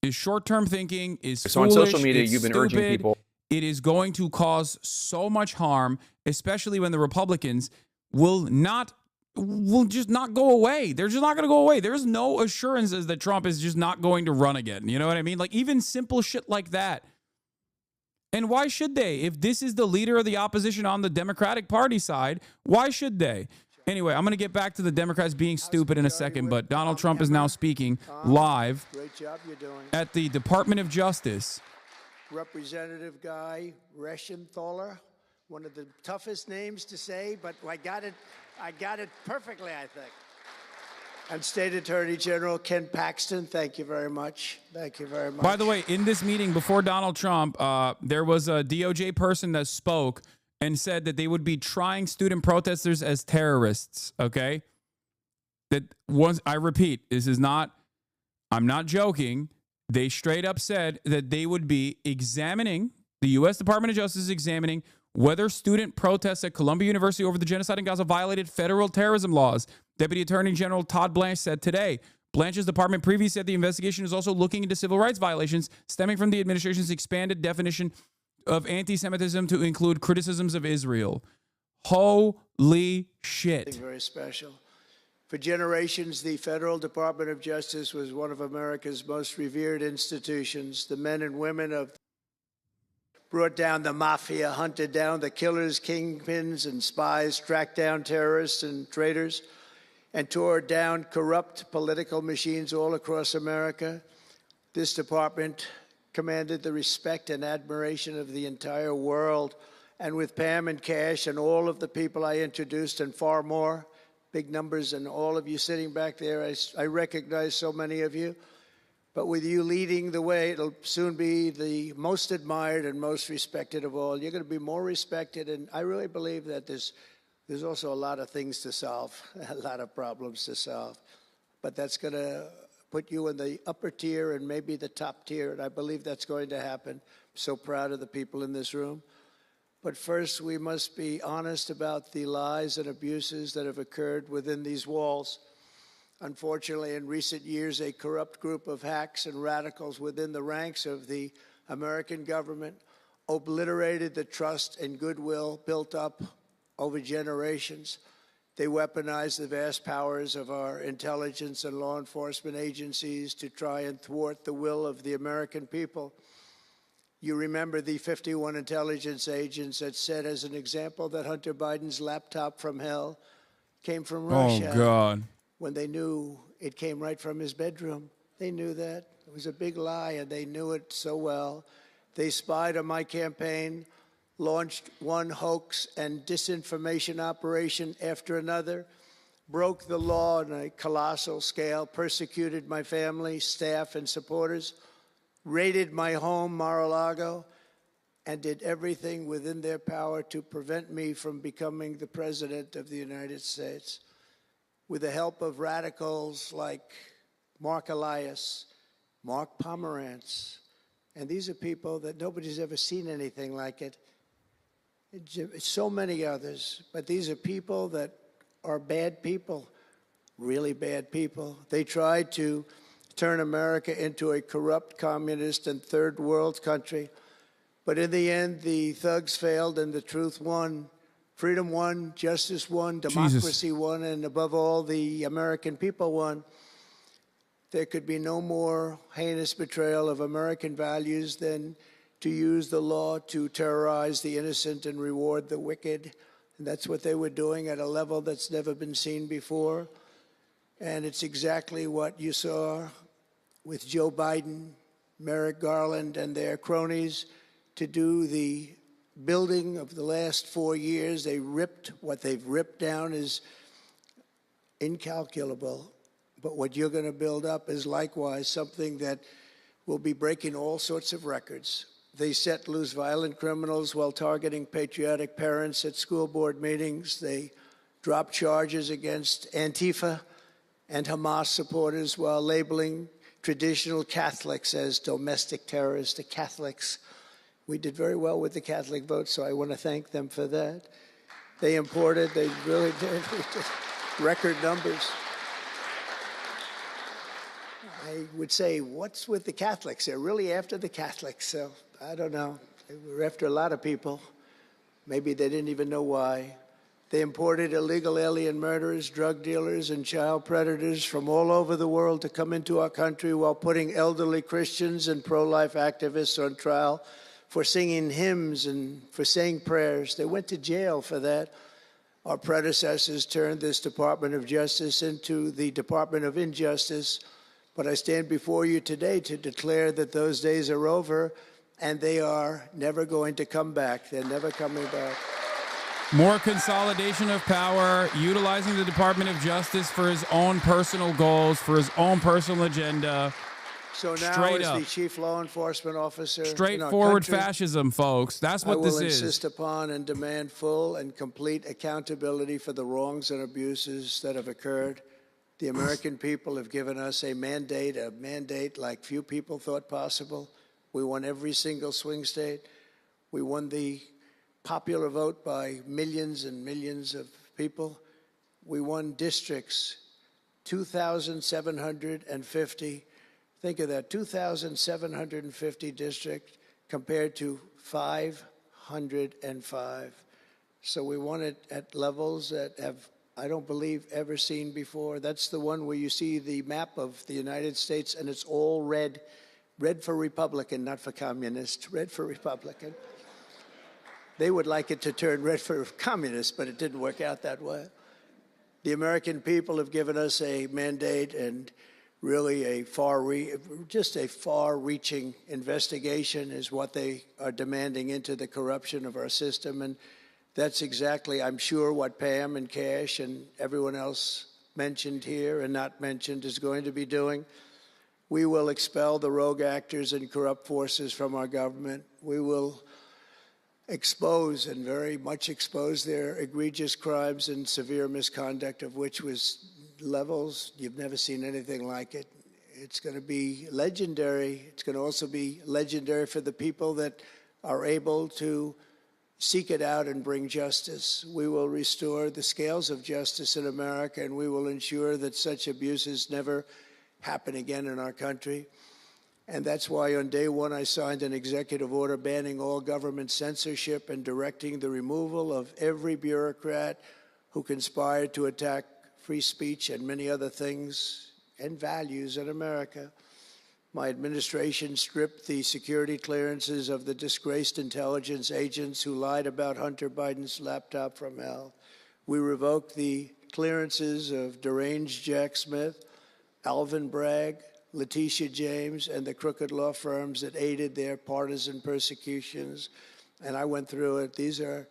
is short-term thinking, is So foolish, on social media, it's you've been stupid. urging people. It is going to cause so much harm, especially when the Republicans will just not go away. They're just not going to go away. There's no assurances that Trump is just not going to run again. You know what I mean? Like, even simple shit like that. And why should they? If this is the leader of the opposition on the Democratic Party side, why should they? Anyway, I'm going to get back to the Democrats being stupid in a second, but Donald Trump is now speaking live at the Department of Justice. Representative Guy Reschenthaler, one of the toughest names to say, but I got it perfectly, I think. And State Attorney General Ken Paxton, thank you very much. Thank you very much. By the way, in this meeting before Donald Trump, there was a DOJ person that spoke and said that they would be trying student protesters as terrorists, okay? That was, I repeat, I'm not joking. They straight up said that they would be examining, the U.S. Department of Justice is examining whether student protests at Columbia University over the genocide in Gaza violated federal terrorism laws. Deputy Attorney General Todd Blanche said today. Blanche's department previously said the investigation is also looking into civil rights violations stemming from the administration's expanded definition of anti-Semitism to include criticisms of Israel. Holy shit. Very special. For generations, the Federal Department of Justice was one of America's most revered institutions. The men and women of brought down the mafia, hunted down the killers, kingpins, and spies, tracked down terrorists and traitors, and tore down corrupt political machines all across America. This department commanded the respect and admiration of the entire world. And with Pam and Cash and all of the people I introduced and far more, big numbers, and all of you sitting back there, I recognize so many of you. But with you leading the way, it'll soon be the most admired and most respected of all. You're going to be more respected, and I really believe that there's also a lot of things to solve, a lot of problems to solve. But that's going to put you in the upper tier and maybe the top tier, and I believe that's going to happen. I'm so proud of the people in this room. But first, we must be honest about the lies and abuses that have occurred within these walls. Unfortunately, in recent years, a corrupt group of hacks and radicals within the ranks of the American government obliterated the trust and goodwill built up over generations. They weaponized the vast powers of our intelligence and law enforcement agencies to try and thwart the will of the American people. You remember the 51 intelligence agents that said, as an example, that Hunter Biden's laptop from hell came from Russia. Oh, God. When they knew it came right from his bedroom. They knew that. It was a big lie, and they knew it so well. They spied on my campaign, launched one hoax and disinformation operation after another, broke the law on a colossal scale, persecuted my family, staff, and supporters, raided my home, Mar-a-Lago, and did everything within their power to prevent me from becoming the President of the United States. With the help of radicals like Mark Elias, Mark Pomerantz, and these are people that nobody's ever seen anything like it. So many others, but these are people that are bad people, really bad people. They tried to turn America into a corrupt, communist, and third world country. But in the end, the thugs failed and the truth won. Freedom won, justice won, democracy won, and above all, the American people won. There could be no more heinous betrayal of American values than to use the law to terrorize the innocent and reward the wicked. And that's what they were doing at a level that's never been seen before. And it's exactly what you saw with Joe Biden, Merrick Garland, and their cronies to do the building of the last 4 years. What they've ripped down is incalculable. But what you're going to build up is likewise something that will be breaking all sorts of records. They set loose violent criminals while targeting patriotic parents at school board meetings. They dropped charges against Antifa and Hamas supporters while labeling traditional Catholics as domestic terrorists. The Catholics, we did very well with the Catholic vote, so I want to thank them for that. They really did record numbers. I would say, what's with the Catholics? They're really after the Catholics. So I don't know. They were after a lot of people. Maybe they didn't even know why. They imported illegal alien murderers, drug dealers, and child predators from all over the world to come into our country while putting elderly Christians and pro-life activists on trial for singing hymns and for saying prayers. They went to jail for that. Our predecessors turned this Department of Justice into the Department of Injustice. But I stand before you today to declare that those days are over, and they are never going to come back. They're never coming back. More consolidation of power, utilizing the Department of Justice for his own personal goals, for his own personal agenda. So now, Straight as up. the chief law enforcement officer, Straightforward in our country, fascism, folks. That's what this I will is. insist upon and demand full and complete accountability for the wrongs and abuses that have occurred. The American people have given us a mandate like few people thought possible. We won every single swing state. We won the popular vote by millions and millions of people. We won districts, 2,750. Think of that, 2,750 districts compared to 505. So we won it at levels that have, I don't believe, ever seen before. That's the one where you see the map of the United States and it's all red. Red for Republican, not for communist. Red for Republican. They would like it to turn red for communist, but it didn't work out that way. The American people have given us a mandate and really a far-reaching investigation is what they are demanding into the corruption of our system. And that's exactly, I'm sure, what Pam and Cash and everyone else mentioned here and not mentioned is going to be doing. We will expel the rogue actors and corrupt forces from our government. We will expose and very much expose their egregious crimes and severe misconduct, of which was levels you've never seen anything like it. It's going to be legendary. It's going to also be legendary for the people that are able to seek it out and bring justice. We will restore the scales of justice in America, and we will ensure that such abuses never happen again in our country. And that's why on day one I signed an executive order banning all government censorship and directing the removal of every bureaucrat who conspired to attack free speech and many other things and values in America. My administration stripped the security clearances of the disgraced intelligence agents who lied about Hunter Biden's laptop from hell. We revoked the clearances of deranged Jack Smith, Alvin Bragg, Letitia James, and the crooked law firms that aided their partisan persecutions. And I went through it. These are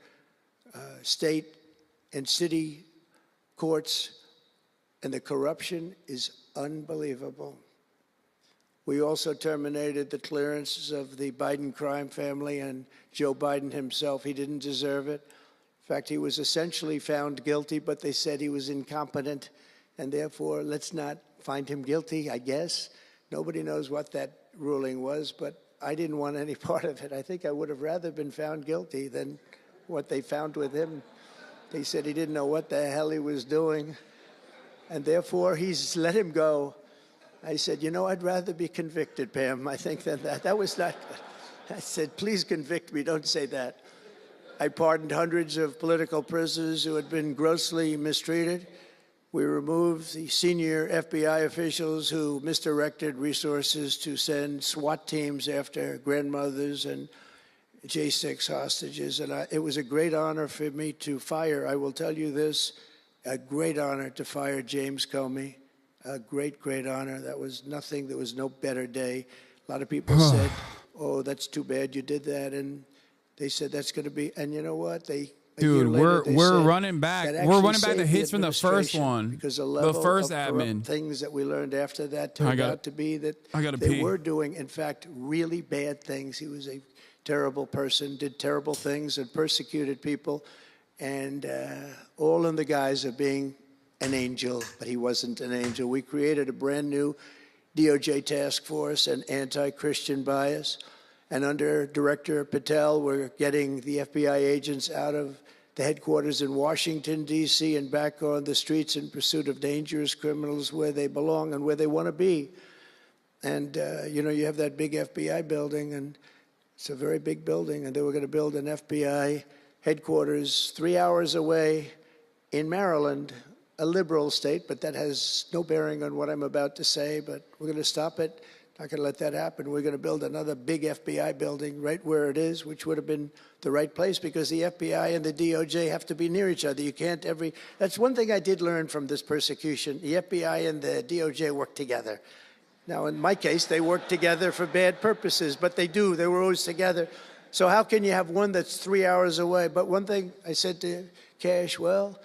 state and city courts, and the corruption is unbelievable. We also terminated the clearances of the Biden crime family and Joe Biden himself. He didn't deserve it. In fact, he was essentially found guilty, but they said he was incompetent, and therefore let's not find him guilty, I guess. Nobody knows what that ruling was, but I didn't want any part of it. I think I would have rather been found guilty than what they found with him. They said he didn't know what the hell he was doing, and therefore he's let him go. I said, you know, I'd rather be convicted, Pam, I think, than that. That was not good. I said, please convict me, don't say that. I pardoned hundreds of political prisoners who had been grossly mistreated. We removed the senior FBI officials who misdirected resources to send SWAT teams after grandmothers and J6 hostages. And it was a great honor for me to fire, I will tell you this, a great honor to fire James Comey. A great, great honor. That was nothing. There was no better day. A lot of people said, oh, that's too bad you did that. And they said that's going to be, and you know what? Dude, we're running back. We're running back the hits from the first one. Because the first admin. Things that we learned after that turned out to be that they were doing, in fact, really bad things. He was a terrible person, did terrible things, and persecuted people. And all in the guise of being an angel, but he wasn't an angel. We created a brand new DOJ task force and anti-Christian bias. And under Director Patel, we're getting the FBI agents out of the headquarters in Washington, D.C., and back on the streets in pursuit of dangerous criminals where they belong and where they want to be. And, you have that big FBI building, and it's a very big building, and they were going to build an FBI headquarters 3 hours away in Maryland, a liberal state, but that has no bearing on what I'm about to say, but we're going to stop it. Not going to let that happen. We're going to build another big FBI building right where it is, which would have been the right place because the FBI and the DOJ have to be near each other. You can't that's one thing I did learn from this persecution. The FBI and the DOJ work together. Now, in my case, they work together for bad purposes, but they do. They were always together. So how can you have one that's 3 hours away? But one thing I said to Cash, well,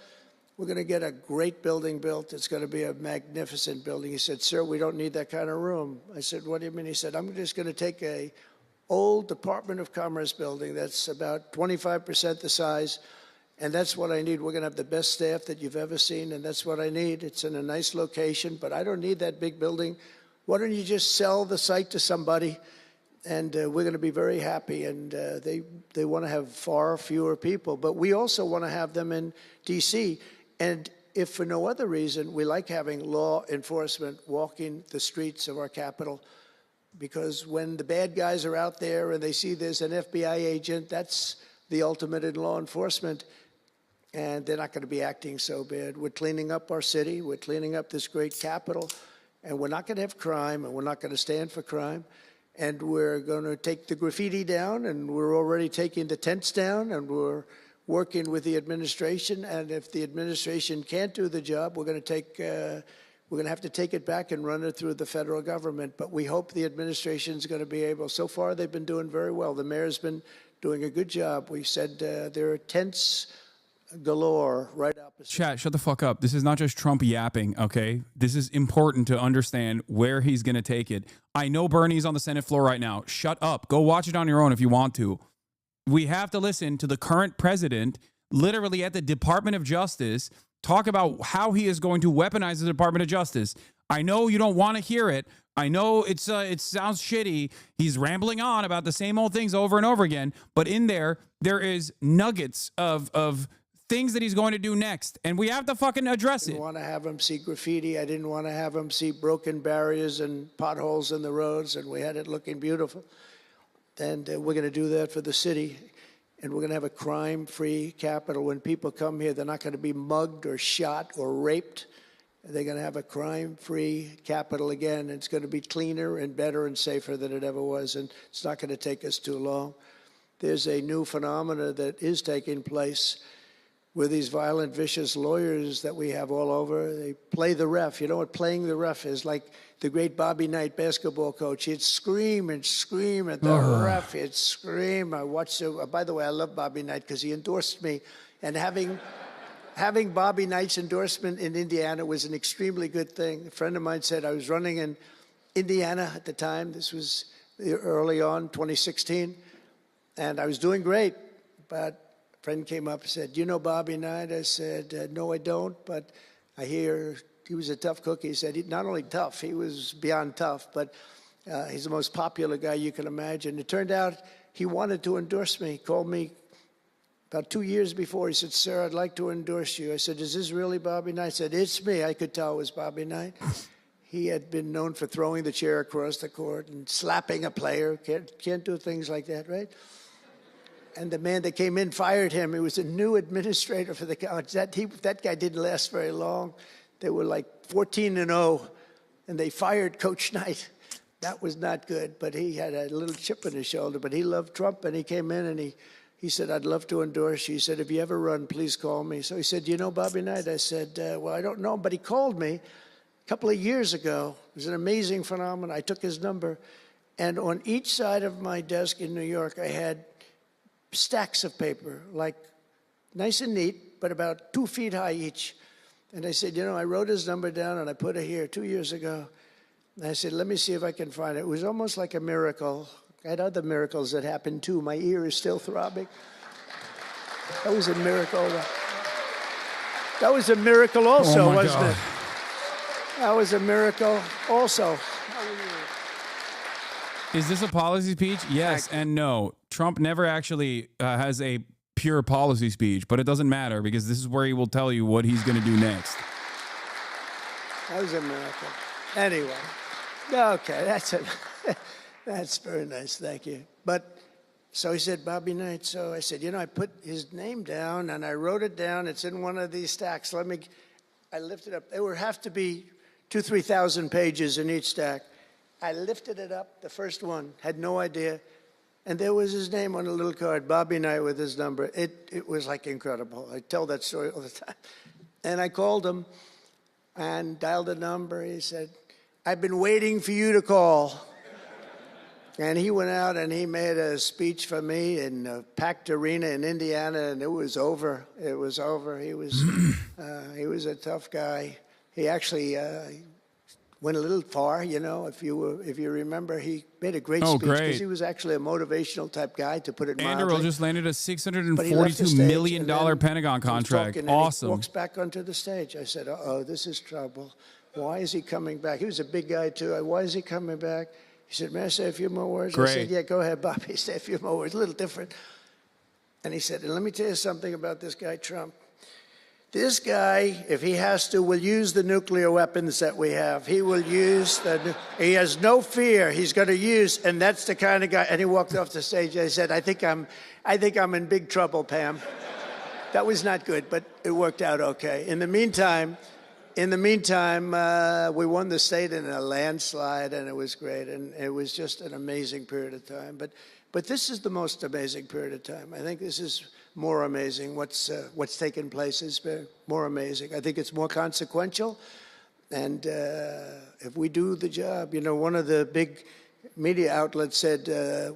we're going to get a great building built. It's going to be a magnificent building. He said, sir, we don't need that kind of room. I said, what do you mean? He said, I'm just going to take a old Department of Commerce building that's about 25% the size, and that's what I need. We're going to have the best staff that you've ever seen, and that's what I need. It's in a nice location, but I don't need that big building. Why don't you just sell the site to somebody, and we're going to be very happy. And they want to have far fewer people, but we also want to have them in D.C., and if for no other reason, we like having law enforcement walking the streets of our capital, because when the bad guys are out there and they see there's an FBI agent, that's the ultimate in law enforcement, and they're not going to be acting so bad. We're cleaning up our city. We're cleaning up this great capital, and we're not going to have crime, and we're not going to stand for crime, and we're going to take the graffiti down, and we're already taking the tents down, and we're working with the administration, and if the administration can't do the job, we're going to have to take it back and run it through the federal government. But we hope the administration is going to be able. So far, they've been doing very well. The mayor's been doing a good job. We said there are tents galore right opposite. Chat, shut the fuck up. This is not just Trump yapping, okay? This is important to understand where he's going to take it. I know Bernie's on the Senate floor right now. Shut up. Go watch it on your own if you want to. We have to listen to the current president, literally at the Department of Justice, talk about how he is going to weaponize the Department of Justice. I know you don't want to hear it. I know it sounds shitty. He's rambling on about the same old things over and over again. But in there is nuggets of things that he's going to do next. And we have to fucking address it. I didn't want to have him see graffiti. I didn't want to have him see broken barriers and potholes in the roads. And we had it looking beautiful. And we're going to do that for the city. And we're going to have a crime-free capital. When people come here, they're not going to be mugged or shot or raped. They're going to have a crime-free capital again. It's going to be cleaner and better and safer than it ever was. And it's not going to take us too long. There's a new phenomena that is taking place where these violent, vicious lawyers that we have all over, they play the ref. You know what playing the ref is? Like the great Bobby Knight basketball coach. He'd scream and scream at the ref. He'd scream. I watched it. By the way, I love Bobby Knight because he endorsed me. And having Bobby Knight's endorsement in Indiana was an extremely good thing. A friend of mine said I was running in Indiana at the time. This was early on, 2016. And I was doing great. But a friend came up and said, "You know Bobby Knight?" I said, "No, I don't, but I hear he was a tough cookie." He said, not only tough, he was beyond tough, but he's the most popular guy you can imagine. It turned out he wanted to endorse me. He called me about 2 years before. He said, "Sir, I'd like to endorse you." I said, "Is this really Bobby Knight?" I said, "It's me." I could tell it was Bobby Knight. He had been known for throwing the chair across the court and slapping a player. Can't do things like that, right? And the man that came in fired him. He was a new administrator for the college. That guy didn't last very long. They were like 14-0, and they fired Coach Knight. That was not good, but he had a little chip on his shoulder. But he loved Trump, and he came in, and he said, "I'd love to endorse you." He said, "If you ever run, please call me." So he said, "Do you know Bobby Knight?" I said, "Well, I don't know him," but he called me a couple of years ago. It was an amazing phenomenon. I took his number, and on each side of my desk in New York, I had stacks of paper, like nice and neat, but about 2 feet high each. And I said, I wrote his number down and I put it here 2 years ago. And I said, let me see if I can find it. It was almost like a miracle. I had other miracles that happened too. My ear is still throbbing. That was a miracle. That was a miracle also, wasn't it? That was a miracle also. Is this a policy speech? Yes and no. Trump never actually has a pure policy speech, but it doesn't matter because this is where he will tell you what he's going to do next. That was a miracle. Anyway, Okay, that's very nice. Thank you. But so he said, Bobby Knight. So I said, I put his name down and I wrote it down. It's in one of these stacks. I lifted up. There would have to be 2,000 to 3,000 pages in each stack. I lifted it up, the first one, had no idea. And there was his name on a little card, Bobby Knight with his number. It was like incredible. I tell that story all the time. And I called him and dialed a number. He said, I've been waiting for you to call. And he went out and he made a speech for me in a packed arena in Indiana, and it was over. It was over. He was a tough guy. He actually went a little far, if you remember. He made a great speech because he was actually a motivational type guy, to put it mildly. Andrew just landed a $642 million Pentagon contract. Awesome. He walks back onto the stage. I said, uh-oh, this is trouble. Why is he coming back? He was a big guy, too. Why is he coming back? He said, may I say a few more words? Great. I said, yeah, go ahead, Bobby. Say a few more words. A little different. And he said, and let me tell you something about this guy, Trump. This guy, if he has to, will use the nuclear weapons that we have. He will use he has no fear. He's going to use, and that's the kind of guy. And he walked off the stage. I said, I think I'm in big trouble, Pam. That was not good, but it worked out okay. In the meantime, we won the state in a landslide, and it was great. And it was just an amazing period of time. But this is the most amazing period of time. I think this is more amazing. What's taken place is more amazing. I think it's more consequential. And if we do the job, one of the big media outlets said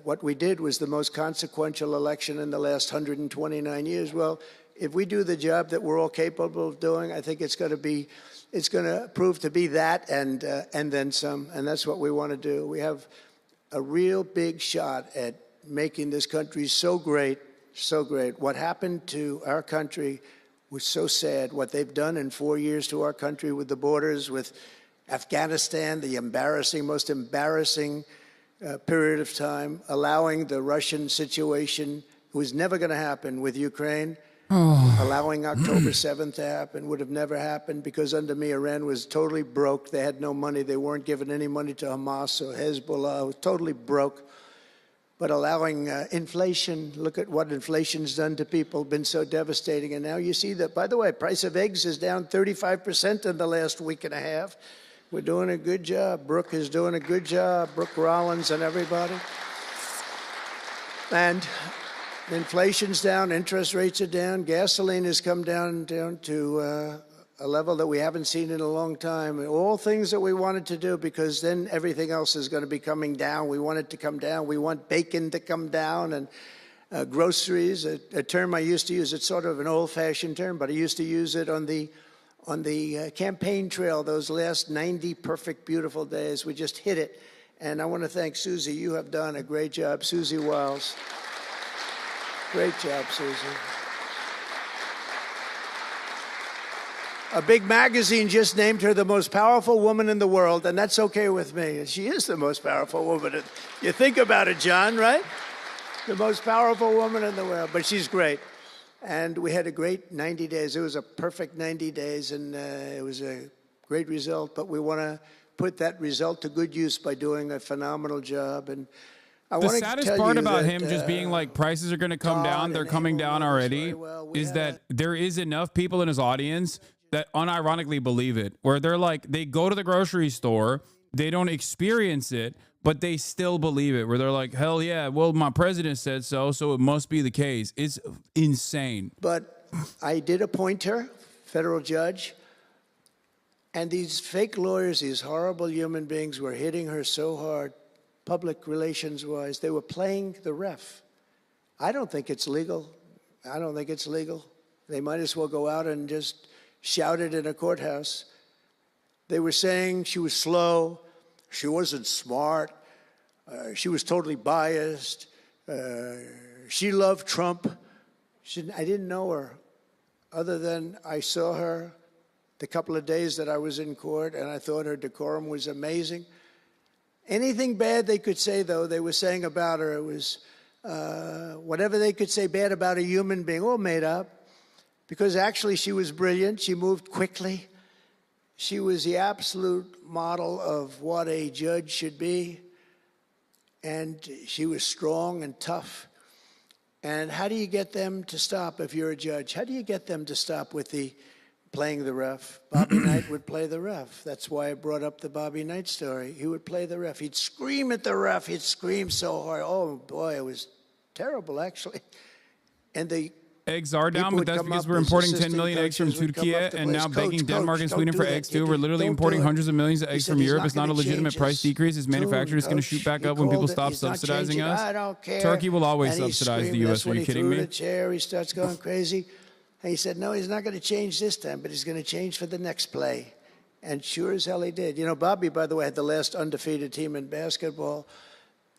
what we did was the most consequential election in the last 129 years. Well, if we do the job that we're all capable of doing, I think it's going to prove to be that and then some. And that's what we want to do. We have a real big shot at making this country so great, so great. What happened to our country was so sad. What they've done in 4 years to our country with the borders, with Afghanistan, the most embarrassing period of time, allowing the Russian situation, it was never going to happen, with Ukraine. Allowing October 7th to happen would have never happened, because under me, Iran was totally broke. They had no money. They weren't giving any money to Hamas or Hezbollah. It was totally broke. But allowing inflation, look at what inflation's done to people, been so devastating. And now you see that, by the way, price of eggs is down 35% in the last week and a half. We're doing a good job. Brooke is doing a good job. Brooke Rollins and everybody. And inflation's down, interest rates are down, gasoline has come down to a level that we haven't seen in a long time. All things that we wanted to do, because then everything else is going to be coming down. We want it to come down. We want bacon to come down, and groceries, a term I used to use. It's sort of an old-fashioned term, but I used to use it on the campaign trail, those last 90 perfect, beautiful days. We just hit it. And I want to thank Susie. You have done a great job, Susie Wiles. Great job, Susie. A big magazine just named her the most powerful woman in the world, and that's okay with me. She is the most powerful woman. You think about it, John, right? The most powerful woman in the world, but she's great. And we had a great 90 days. It was a perfect 90 days, and it was a great result. But we want to put that result to good use by doing a phenomenal job. And the saddest part about him just being like, prices are going to come down, they're coming down already, is that there is enough people in his audience that unironically believe it, where they're like, they go to the grocery store, they don't experience it, but they still believe it, where they're like, hell yeah, well, my president said so, so it must be the case. It's insane. But I did appoint her, federal judge, and these fake lawyers, these horrible human beings, were hitting her so hard, public relations-wise. They were playing the ref. I don't think it's legal. I don't think it's legal. They might as well go out and just shout it in a courthouse. They were saying she was slow, she wasn't smart, she was totally biased, she loved Trump. I didn't know her, other than I saw her the couple of days that I was in court, and I thought her decorum was amazing. Anything bad they could say, though, they were saying about her, it was whatever they could say bad about a human being, all made up. Because actually she was brilliant. She moved quickly. She was the absolute model of what a judge should be. And she was strong and tough. And how do you get them to stop if you're a judge? How do you get them to stop with the playing the ref? Bobby Knight would play the ref. That's why I brought up the Bobby Knight story. He would play the ref. He'd scream at the ref. He'd scream so hard. Oh, boy, it was terrible, actually. And the eggs are down, but that's because we're importing 10 million eggs from Turkey and now begging Denmark and Sweden for eggs too. We're literally importing hundreds of millions of eggs from Europe. It's not a legitimate price decrease. His manufacturer is going to shoot back up when people stop subsidizing us. I don't care. Turkey will always subsidize the U.S. Are you kidding me? He chair. He starts going crazy. And he said, no, he's not going to change this time, but he's going to change for the next play. And sure as hell he did. You know, Bobby, by the way, had the last undefeated team in basketball.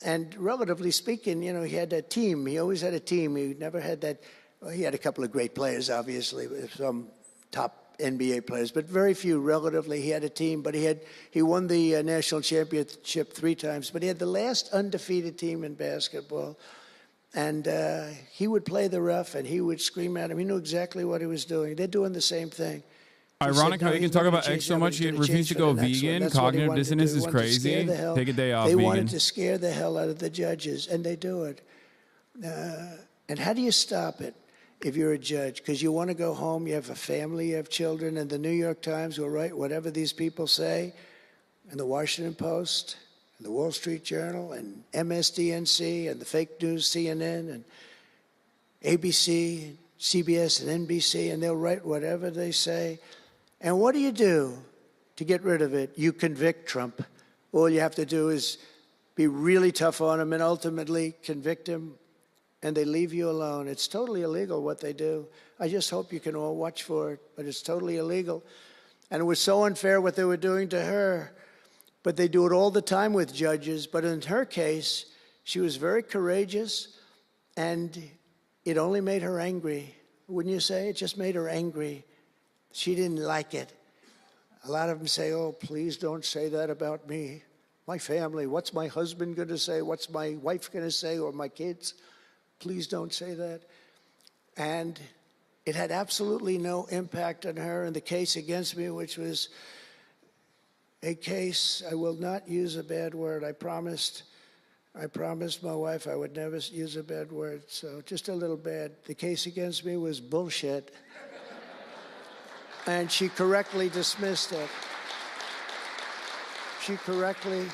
And relatively speaking, you know, he had that team. He always had a team. He never had that. Well, he had a couple of great players, obviously, some top NBA players, but very few relatively. He had a team, but he won the national championship 3 times. But he had the last undefeated team in basketball. And he would play the ref, and he would scream at him. He knew exactly what he was doing. They're doing the same thing. Ironic how you can talk about eggs so much, yet refuse to go vegan. Cognitive dissonance is crazy. Take a day off, They vegan. wanted to scare the hell out of the judges, and they do it. And how do you stop it if you're a judge? Because you want to go home, you have a family, you have children, and the New York Times will write whatever these people say, and the Washington Post, and the Wall Street Journal, and MSDNC, and the fake news CNN, and ABC, CBS, and NBC, and they'll write whatever they say. And what do you do to get rid of it? You convict Trump. All you have to do is be really tough on him and ultimately convict him, and they leave you alone. It's totally illegal what they do. I just hope you can all watch for it, but it's totally illegal. And it was so unfair what they were doing to her. But they do it all the time with judges. But in her case, she was very courageous, and it only made her angry. Wouldn't you say? It just made her angry. She didn't like it. A lot of them say, oh, please don't say that about me. My family, what's my husband going to say? What's my wife going to say, or my kids? Please don't say that. And it had absolutely no impact on her. And the case against me, which was a case, I will not use a bad word. I promised my wife I would never use a bad word. So just a little bad. The case against me was bullshit. And she correctly dismissed it. She correctly.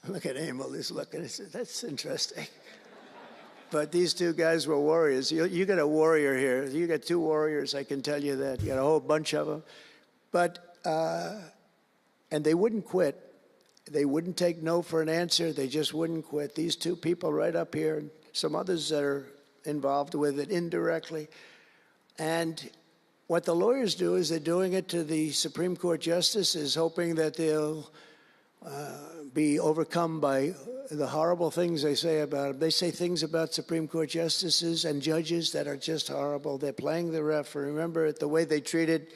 Look at Emil, he's looking. That's interesting. But these 2 guys were warriors. You got a warrior here. You got 2 warriors, I can tell you that. You got a whole bunch of them. But, and they wouldn't quit. They wouldn't take no for an answer. They just wouldn't quit. These 2 people right up here, and some others that are involved with it indirectly. And what the lawyers do is they're doing it to the Supreme Court justices, hoping that they'll be overcome by the horrible things they say about them. They say things about Supreme Court justices and judges that are just horrible. They're playing the ref. Remember the way they treated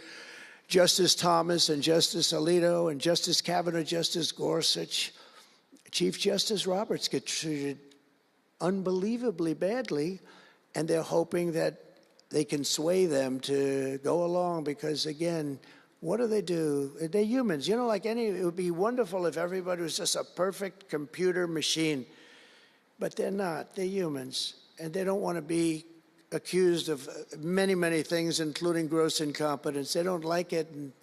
Justice Thomas and Justice Alito and Justice Kavanaugh, Justice Gorsuch. Chief Justice Roberts get treated unbelievably badly, and they're hoping that they can sway them to go along because, again, what do? They're humans. You know, like it would be wonderful if everybody was just a perfect computer machine. But they're not. They're humans. And they don't want to be accused of many, many things, including gross incompetence. They don't like it, and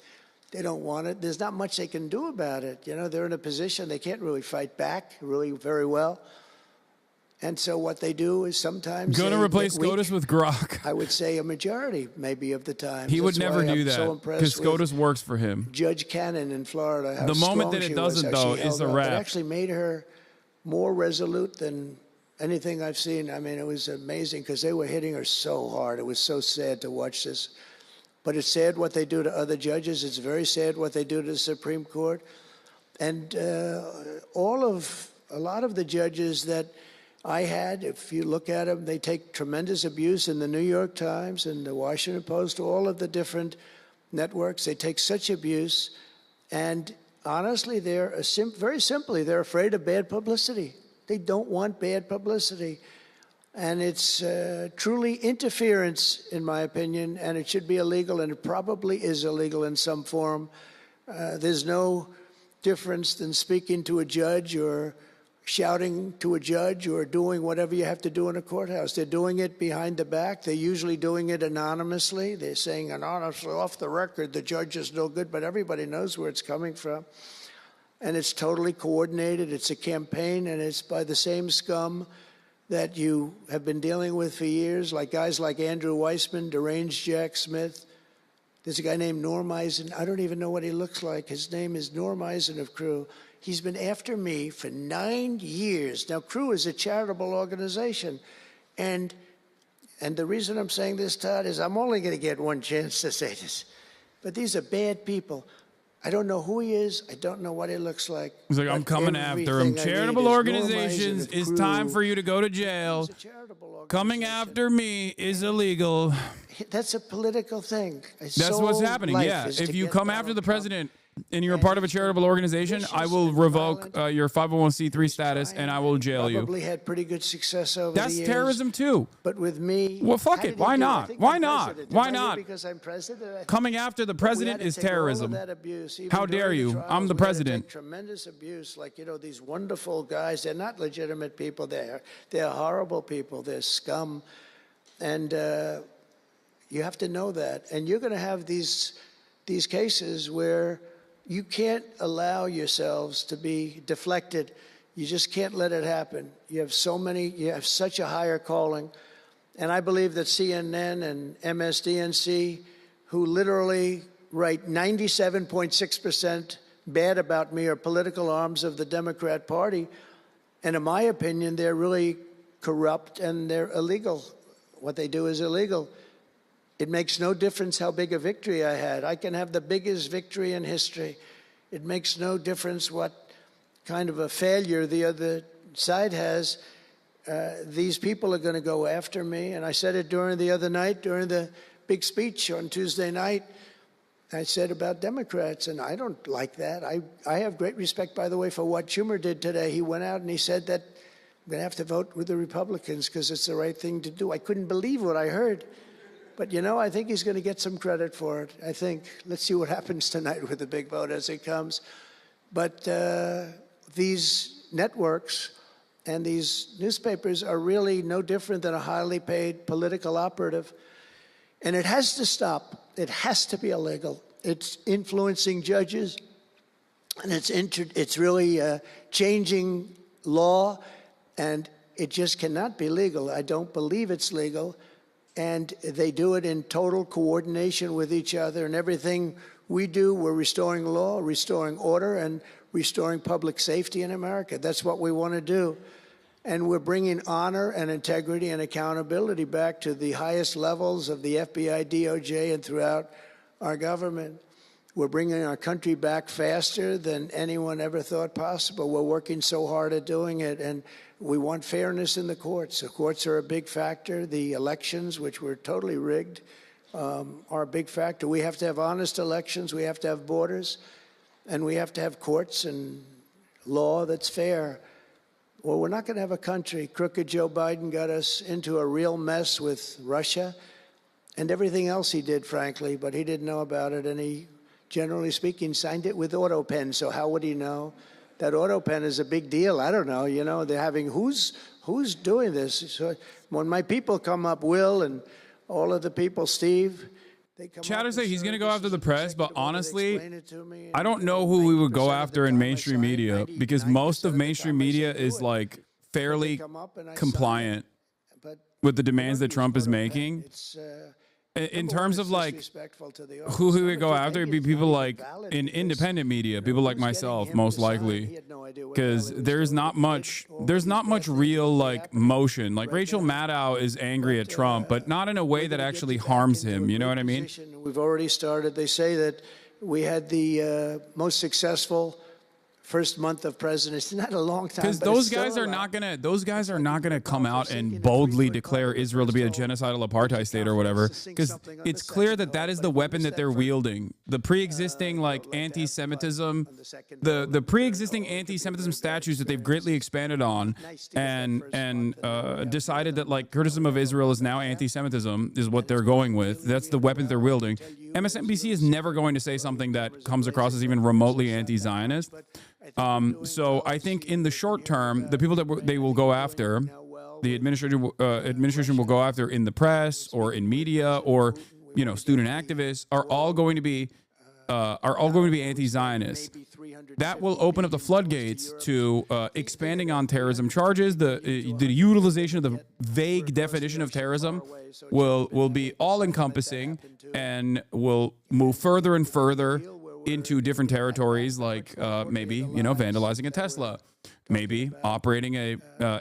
they don't want it. There's not much they can do about it. You know, they're in a position they can't really fight back really very well. And so what they do is sometimes going to replace SCOTUS with Grok. I would say a majority, maybe, of the time. He would never do that because SCOTUS works for him. Judge Cannon in Florida. How the moment that it doesn't, though, is a wrap. It actually made her more resolute than anything I've seen. I mean, it was amazing because they were hitting her so hard. It was so sad to watch this. But it's sad what they do to other judges. It's very sad what they do to the Supreme Court. And a lot of the judges that I had, if you look at them, they take tremendous abuse in the New York Times and the Washington Post, all of the different networks. They take such abuse. And honestly, very simply, they're afraid of bad publicity. They don't want bad publicity. And it's truly interference, in my opinion, and it should be illegal, and it probably is illegal in some form. There's no difference than speaking to a judge or shouting to a judge or doing whatever you have to do in a courthouse. They're doing it behind the back. They're usually doing it anonymously. They're saying anonymously, off the record, the judge is no good, but everybody knows where it's coming from. And it's totally coordinated. It's a campaign, and it's by the same scum that you have been dealing with for years, like guys like Andrew Weissman, deranged Jack Smith. There's a guy named Norm Eisen. I don't even know what he looks like. His name is Norm Eisen of Crew. He's been after me for 9 years. Now, Crew is a charitable organization. And the reason I'm saying this, Todd, is I'm only going to get one chance to say this. But these are bad people. I don't know who he is. I don't know what he looks like. He's like, I'm coming after him. Charitable organizations, it's time for you to go to jail. Coming after me is illegal. That's a political thing. That's what's happening, yeah. If you come after the president and you're a part of a charitable organization, I will revoke your 501c3 status and I will jail you. Probably had pretty good success over the years. That's terrorism too. But with me, well, fuck it. Why not? Why not? Why not? Because I'm president. Coming after the president is terrorism. How dare you? I'm the president. Tremendous abuse, like these wonderful guys. They're not legitimate people. They're horrible people. They're scum, and you have to know that. And you're going to have these cases where you can't allow yourselves to be deflected. You just can't let it happen. You have such a higher calling. And I believe that CNN and MSDNC, who literally write 97.6% bad about me, are political arms of the Democrat Party. And in my opinion, they're really corrupt and they're illegal. What they do is illegal. It makes no difference how big a victory I had. I can have the biggest victory in history. It makes no difference what kind of a failure the other side has. These people are going to go after me. And I said it during the big speech on Tuesday night. I said about Democrats, and I don't like that. I have great respect, by the way, for what Schumer did today. He went out and he said that I'm going to have to vote with the Republicans because it's the right thing to do. I couldn't believe what I heard. But, I think he's going to get some credit for it. I think. Let's see what happens tonight with the big vote as it comes. But these networks and these newspapers are really no different than a highly paid political operative. And it has to stop. It has to be illegal. It's influencing judges, and it's really changing law, and it just cannot be legal. I don't believe it's legal. And they do it in total coordination with each other. And everything we do, we're restoring law, restoring order, and restoring public safety in America. That's what we want to do. And we're bringing honor and integrity and accountability back to the highest levels of the FBI, DOJ, and throughout our government. We're bringing our country back faster than anyone ever thought possible. We're working so hard at doing it. And we want fairness in the courts. The courts are a big factor. The elections, which were totally rigged, are a big factor. We have to have honest elections. We have to have borders. And we have to have courts and law that's fair. Well, we're not going to have a country. Crooked Joe Biden got us into a real mess with Russia and everything else he did, frankly, but he didn't know about it. And he, generally speaking, signed it with AutoPen. So how would he know? That AutoPen is a big deal. I don't know. They're having who's doing this? So when my people come up, Will and all of the people, Steve, they come Chatter up say he's going to go after the press, but honestly, explain it to me, I don't know who we would go after in mainstream media because most of mainstream media is like fairly compliant with the demands that Trump is making. In terms of like who he would go after, it'd be people like in independent media, people like myself, most likely, because there's not much real like motion. Like Rachel Maddow is angry at Trump, but not in a way that actually harms him. You know what I mean? We've already started. They say that we had the most successful first month of presidency. Not a long time, because but those it's still guys a are lot. not gonna come out and boldly declare Israel to be a genocidal apartheid state or whatever, because it's clear that that is the weapon that they're wielding. The pre-existing anti-Semitism, the pre-existing anti-Semitism statutes that they've greatly expanded on, and decided that criticism of Israel is now anti-Semitism is what they're going with. That's the weapon they're wielding. MSNBC is never going to say something that comes across as even remotely anti-Zionist. So I think in the short term, the people that they will go after, the administration will go after in the press or in media or student activists are all going to be anti-Zionist. That will open up the floodgates to expanding on terrorism charges. The utilization of the vague definition of terrorism will be all-encompassing and will move further and further into different territories, like maybe vandalizing a Tesla, maybe operating a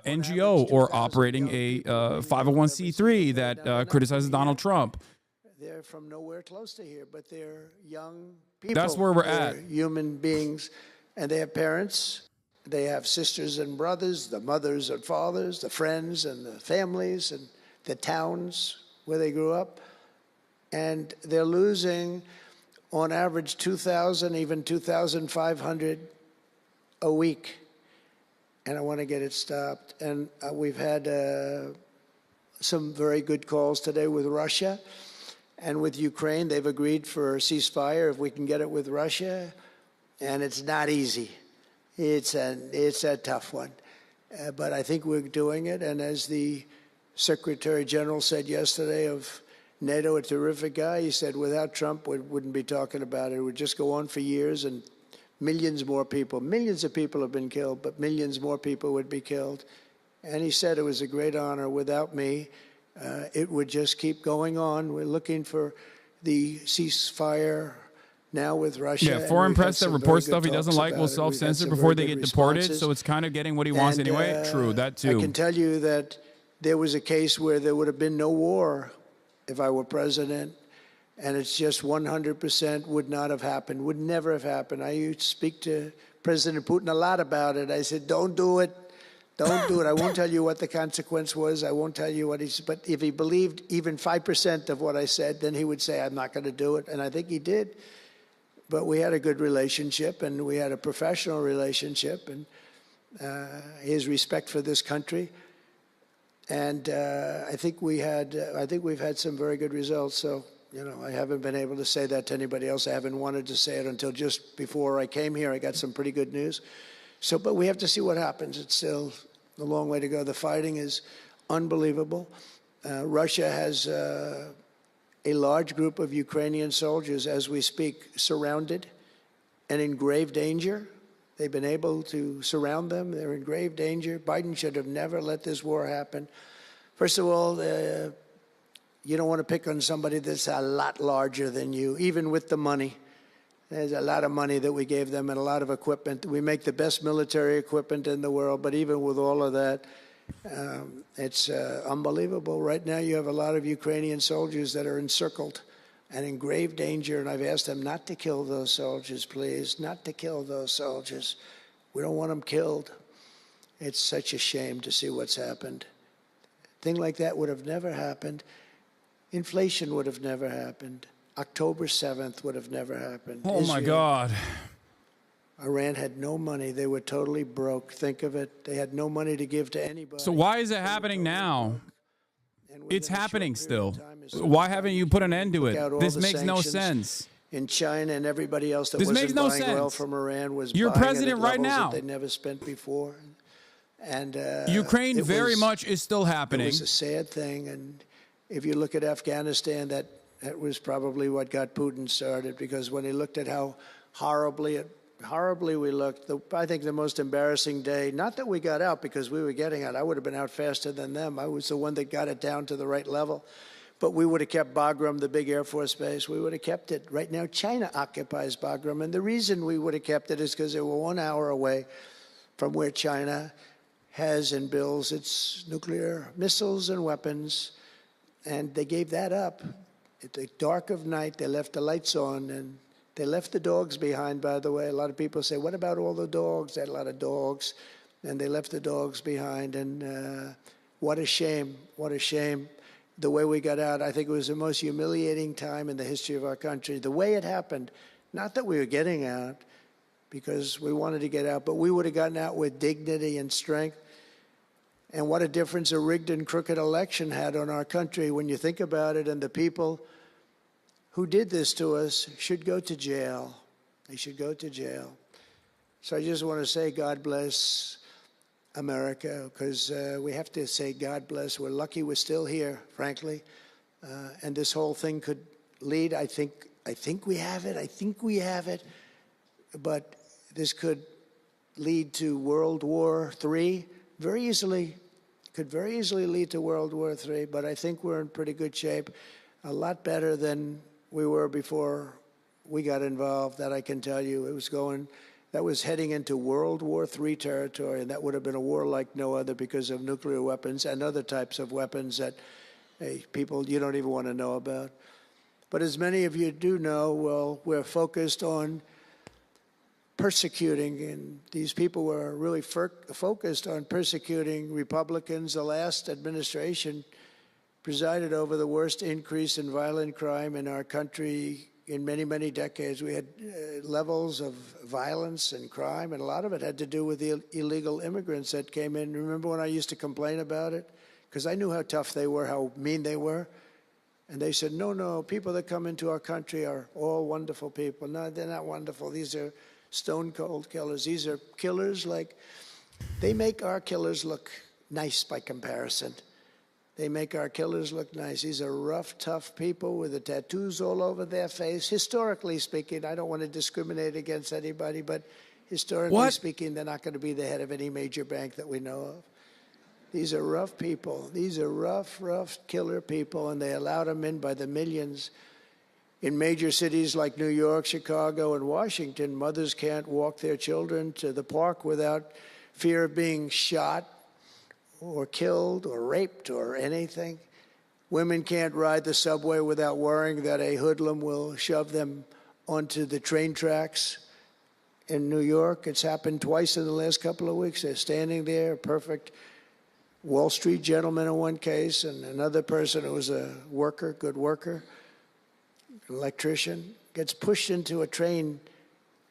NGO or operating a 501c3 that criticizes Donald Trump. They're from nowhere close to here, but they're young people. That's where we're They're at. human beings, and they have parents. They have sisters and brothers, the mothers and fathers, the friends and the families and the towns where they grew up. And they're losing, on average, 2,000, even 2,500 a week. And I want to get it stopped. And we've had some very good calls today with Russia. And with Ukraine, they've agreed for a ceasefire if we can get it with Russia. And it's not easy. It's a tough one. But I think we're doing it. And as the Secretary General said yesterday of NATO, a terrific guy, he said without Trump, we wouldn't be talking about it. It would just go on for years and millions of people have been killed, but millions more people would be killed. And he said it was a great honor. Without me, it would just keep going on. We're looking for the ceasefire now with Russia. Yeah, foreign press that reports stuff he doesn't like will self-censor before they get deported. So it's kind of getting what he wants anyway. True, that too. I can tell you that there was a case where there would have been no war if I were president. And it's just 100% would not have happened, would never have happened. I used to speak to President Putin a lot about it. I said, don't do it. Don't do it. I won't tell you what the consequence was. I won't tell you what he's, but if he believed even 5% of what I said, then he would say, I'm not going to do it. And I think he did. But we had a good relationship and we had a professional relationship and his respect for this country. And I think we've had some very good results. So, I haven't been able to say that to anybody else. I haven't wanted to say it until just before I came here. I got some pretty good news. So, but we have to see what happens. It's still a long way to go. The fighting is unbelievable. Russia has a large group of Ukrainian soldiers, as we speak, surrounded and in grave danger. They've been able to surround them. They're in grave danger. Biden should have never let this war happen. First of all, you don't want to pick on somebody that's a lot larger than you, even with the money. There's a lot of money that we gave them and a lot of equipment. We make the best military equipment in the world, but even with all of that, it's unbelievable. Right now you have a lot of Ukrainian soldiers that are encircled and in grave danger, and I've asked them not to kill those soldiers, please, not to kill those soldiers. We don't want them killed. It's such a shame to see what's happened. A thing like that would have never happened. Inflation would have never happened. October 7th would have never happened. Oh, my God. Iran had no money. They were totally broke. Think of it. They had no money to give to anybody. So why is it happening now? It's happening still. Why haven't you put an end to it? This makes no sense. In China and everybody else that this wasn't makes no buying oil sense. from Iran was You're buying president at right levels now. that they never spent before. And Ukraine very much is still happening. It was a sad thing. And if you look at Afghanistan, that was probably what got Putin started, because when he looked at how horribly we looked, I think the most embarrassing day, not that we got out because we were getting out. I would have been out faster than them. I was the one that got it down to the right level. But we would have kept Bagram, the big Air Force base. We would have kept it. Right now, China occupies Bagram. And the reason we would have kept it is because they were 1 hour away from where China has and builds its nuclear missiles and weapons. And they gave that up. At the dark of night, they left the lights on, and They left the dogs behind, by the way. A lot of people say, what about all the dogs? They had a lot of dogs, and they left the dogs behind. And what a shame, what a shame. The way we got out, I think it was the most humiliating time in the history of our country. The way it happened, not that we were getting out, because we wanted to get out, but we would have gotten out with dignity and strength. And what a difference a rigged and crooked election had on our country when you think about it. And the people who did this to us should go to jail. They should go to jail. So I just want to say God bless America, because we have to say God bless. We're lucky we're still here, frankly. And this whole thing could lead, I think we have it. I think we have it. But this could lead to World War III very easily. Could very easily lead to World War III. But I think we're in pretty good shape. A lot better than we were before we got involved, that I can tell you. That was heading into World War III territory, and that would have been a war like no other because of nuclear weapons and other types of weapons that people you don't even want to know about. But as many of you do know, well, we're focused on persecuting, and these people were really focused on persecuting Republicans. The last administration presided over the worst increase in violent crime in our country in many, many decades. We had levels of violence and crime, and a lot of it had to do with the illegal immigrants that came in. Remember when I used to complain about it? Because I knew how tough they were, how mean they were. And they said, no, people that come into our country are all wonderful people. No, they're not wonderful. These are stone-cold killers. These are killers they make our killers look nice by comparison. They make our killers look nice. These are rough, tough people with the tattoos all over their face. Historically speaking, I don't want to discriminate against anybody, but historically speaking, they're not going to be the head of any major bank that we know of. These are rough people. These are rough killer people, and they allowed them in by the millions. In major cities like New York, Chicago, and Washington, mothers can't walk their children to the park without fear of being shot or killed or raped or anything. Women can't ride the subway without worrying that a hoodlum will shove them onto the train tracks. In New York, it's happened twice in the last couple of weeks. They're standing there, a perfect Wall Street gentleman in one case, and another person who was a worker, good worker, an electrician, gets pushed into a train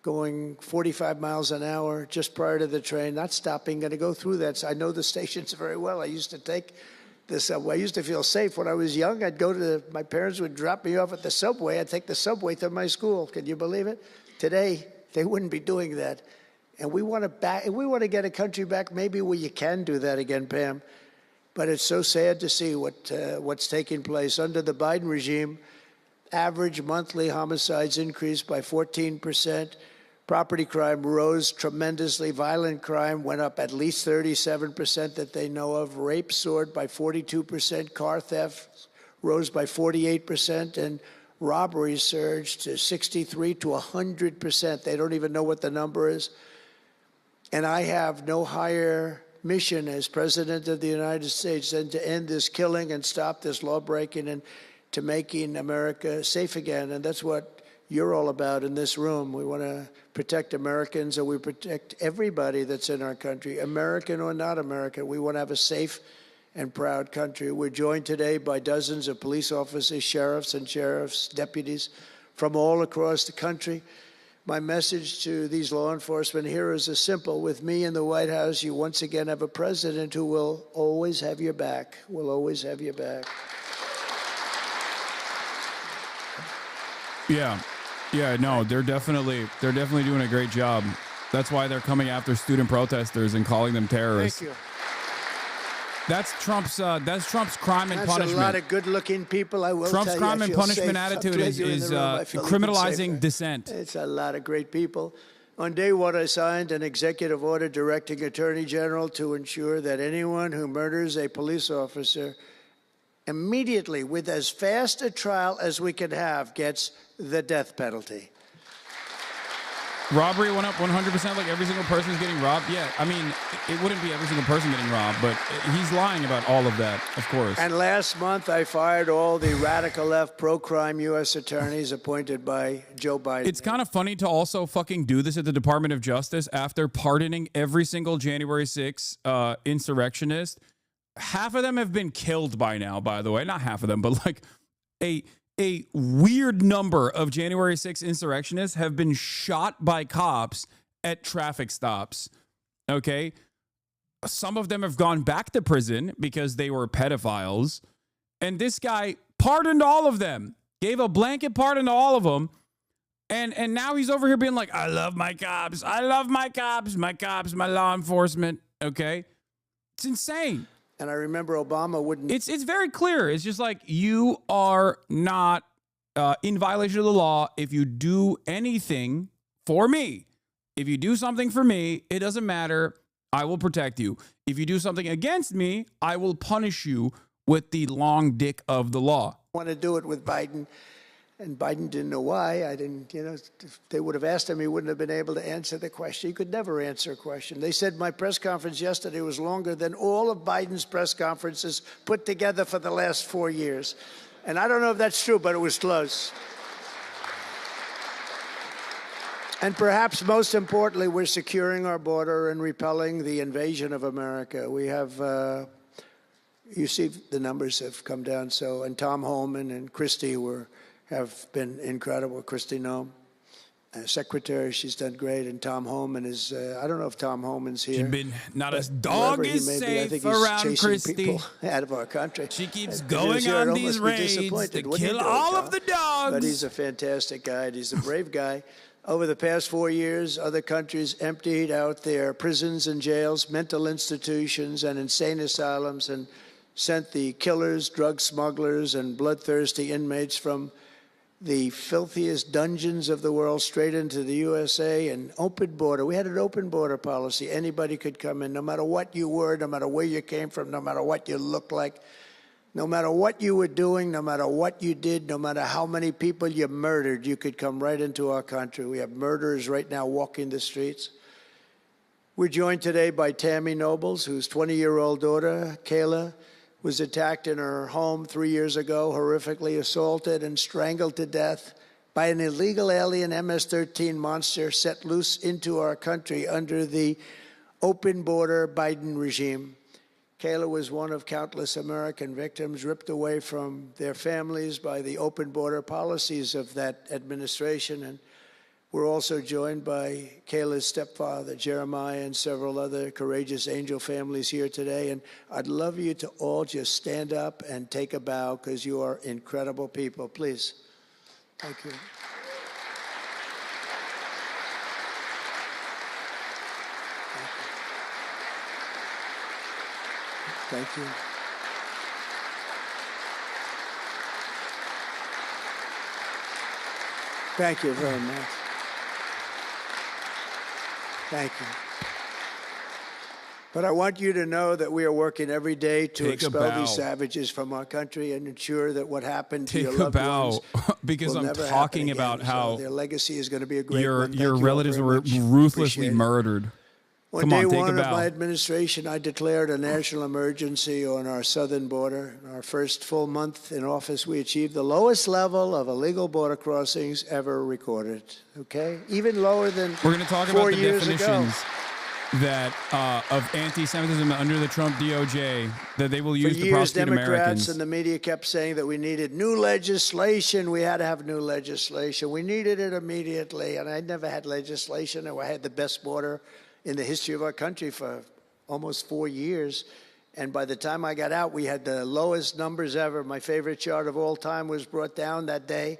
going 45 miles an hour just prior to the train, not stopping, going to go through that. So I know the stations very well. I used to take the subway. I used to feel safe. When I was young, my parents would drop me off at the subway. I'd take the subway to my school. Can you believe it? Today, they wouldn't be doing that. And we want to get a country back maybe where you can do that again, Pam. But it's so sad to see what's taking place. Under the Biden regime, average monthly homicides increased by 14%. Property crime rose tremendously. Violent crime went up at least 37% that they know of. Rape soared by 42%. Car theft rose by 48%. And robberies surged to 63 to 100%. They don't even know what the number is. And I have no higher mission as President of the United States than to end this killing and stop this law-breaking and to making America safe again. And that's what you're all about in this room. We want to protect Americans, and we protect everybody that's in our country, American or not American. We want to have a safe and proud country. We're joined today by dozens of police officers, sheriffs and sheriff's deputies from all across the country. My message to these law enforcement heroes is simple. With me in the White House, you once again have a president who will always have your back, will always have your back. Yeah, no, they're definitely doing a great job. That's why they're coming after student protesters and calling them terrorists. Thank you. That's Trump's crime and punishment. That's a lot of good-looking people. I will Trump's tell crime you, and punishment attitude is criminalizing dissent. It's a lot of great people. On day one, I signed an executive order directing Attorney General to ensure that anyone who murders a police officer immediately, with as fast a trial as we can have, gets the death penalty. Robbery went up 100%, like every single person is getting robbed. Yeah, I mean, it wouldn't be every single person getting robbed, but he's lying about all of that, of course. And last month, I fired all the radical left pro-crime U.S. attorneys appointed by Joe Biden. It's kind of funny to also fucking do this at the Department of Justice after pardoning every single January 6th insurrectionist. Half of them have been killed by now, by the way. Not half of them, but like a weird number of January 6th insurrectionists have been shot by cops at traffic stops. Okay? Some of them have gone back to prison because they were pedophiles. And this guy pardoned all of them, gave a blanket pardon to all of them. And now he's over here being like, I love my cops. I love my cops, my law enforcement. Okay? It's insane. And I remember Obama wouldn't. It's very clear. It's just like you are not in violation of the law if you do anything for me. If you do something for me, it doesn't matter. I will protect you. If you do something against me, I will punish you with the long dick of the law. Want to do it with Biden. And Biden didn't know why. I didn't, if they would have asked him, he wouldn't have been able to answer the question. He could never answer a question. They said my press conference yesterday was longer than all of Biden's press conferences put together for the last 4 years. And I don't know if that's true, but it was close. And perhaps most importantly, we're securing our border and repelling the invasion of America. We have, you see the numbers have come down. So, and Tom Homan and Christie have been incredible. Christy Noem, secretary, she's done great. And Tom Homan is, I don't know if Tom Homan's here. She's been not a dog is safe around Christy. Out of our country. She keeps going on these raids to kill all of the dogs. But he's a fantastic guy. He's a brave guy. Over the past 4 years, other countries emptied out their prisons and jails, mental institutions, and insane asylums, and sent the killers, drug smugglers, and bloodthirsty inmates from the filthiest dungeons of the world straight into the USA. And open border. We had an open border policy. Anybody could come in, no matter what you were, no matter where you came from, no matter what you looked like, no matter what you were doing, no matter what you did, no matter how many people you murdered, you could come right into our country. We have murderers right now walking the streets. We're joined today by Tammy Nobles, whose 20-year-old daughter, Kayla, was attacked in her home 3 years ago, horrifically assaulted and strangled to death by an illegal alien MS-13 monster set loose into our country under the open border Biden regime. Kayla was one of countless American victims ripped away from their families by the open border policies of that administration. And we're also joined by Kayla's stepfather, Jeremiah, and several other courageous angel families here today. And I'd love you to all just stand up and take a bow because you are incredible people. Please. Thank you. Thank you. Thank you very much. Thank you. But I want you to know that we are working every day to expel these savages from our country and ensure that what happened to your loved ones because will I'm never talking happen again. about how their legacy is going to be a great one. Your Thank you relatives all were very much. ruthlessly Appreciate it. murdered. On Come on, day take a one of bow. my administration, I declared a national emergency on our southern border. In our first full month in office, we achieved the lowest level of illegal border crossings ever recorded. Okay, even lower than We're going to talk 4 about the years ago. definitions that of anti-Semitism under the Trump DOJ that they will use For to years, prosecute Democrats Americans. and the media kept saying that we needed new legislation. We had to have new legislation. We needed it immediately. And I never had legislation. I had the best border in the history of our country for almost 4 years. And by the time I got out, we had the lowest numbers ever. My favorite chart of all time was brought down that day.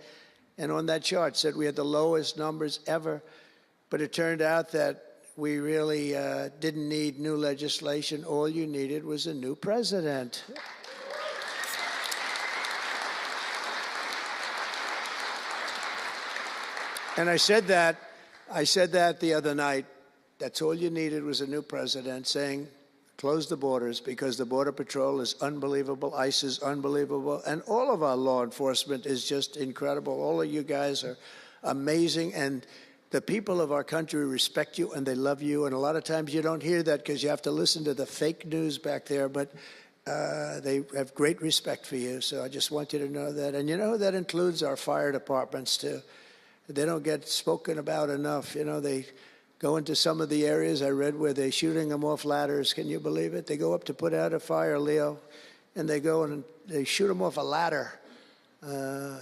And on that chart said we had the lowest numbers ever. But it turned out that we really didn't need new legislation. All you needed was a new president. And I said that the other night. That's all you needed was a new president saying, close the borders, because the Border Patrol is unbelievable, ICE is unbelievable, and all of our law enforcement is just incredible. All of you guys are amazing, and The people of our country respect you and they love you. And a lot of times you don't hear that because you have to listen to the fake news back there. But they have great respect for you. So I just want you to know that. And you know, that includes our fire departments too. They don't get spoken about enough. You know, they go into some of the areas I read where they're shooting them off ladders. Can you believe it? They go up to put out a fire, Leo, and they go and they shoot them off a ladder.